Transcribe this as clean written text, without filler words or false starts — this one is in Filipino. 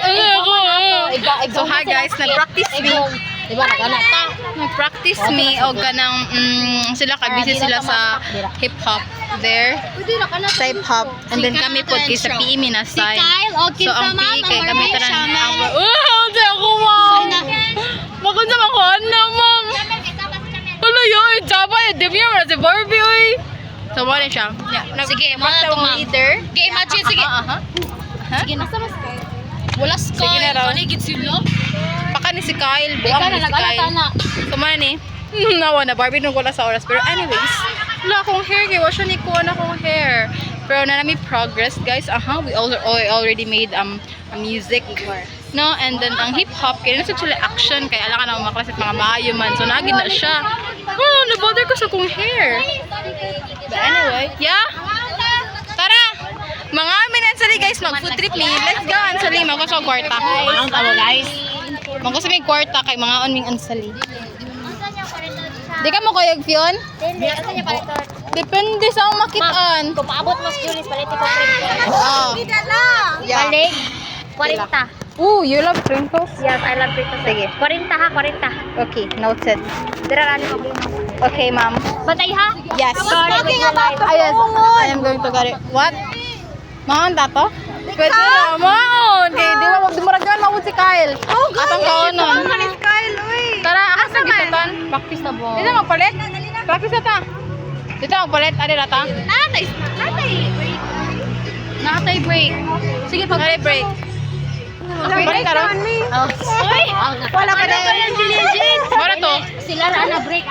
hi. So hi guys, nag-practice me. Diba naghanap ta? Nag-practice me o ganang sila busy sila sa hip-hop there. Sa hip-hop. And then kami po kay sa PE Minasay. So ang PE kay kami tanan ang di ako ma'am. Bakit naman ko na ma'am? Wala yun, Java, demi mo na si Barbie oy. So wala siya. Sige, mga to ma'am. Leader. Okay, imagine, sige. Sige, nasa mas kayo. Wala Sige sky, na raw. paligid sila. Baka ni si Kyle, Ikaw buwang na, ni si nag-alata Kyle. na. So man ni, nawa na Barbie nung wala sa oras. Pero anyways, wala akong hair kaya wala siya ni kuha na akong hair. Pero na namin progress guys. We already made a music. No, and then ang hip hop kaya nasa sila action kaya alam ka na mga klase at mga maayo man. So nagin na siya. Oh, nabother ko sa kong hair. But anyway, yeah. Tara! Mga amin ansali guys, mag food trip me. Let's go ansali, magko sa kwarta. Ang tao guys. Magko sa may kwarta kay mga onming ansali. Di ka mo kayag fiyon? Depende sa akong makitaan. Kung paabot mas Julis, paliti ko print. Oh. Yeah. Balik, 40. You love crinkles? Yes, I love print. Sige. 40 ha, 40. Okay, noted. Dira rani ko. Okay, ma'am. Bantay ha? Yes. Talking about Yes, I am going to get it. What? Mahon tato? Pwede na, mahon! Kaya di mo magdumuragan, mahon si Kyle. Atang kaonon. Tara, akas na gitutan. Practice na bo. Dito magpalit. Practice na ta. Dito magpalit. Adi na ta. Nakatay break. Sige, pag break. Balik ka ro. Wala ka na. Wala to. Sila ra na break.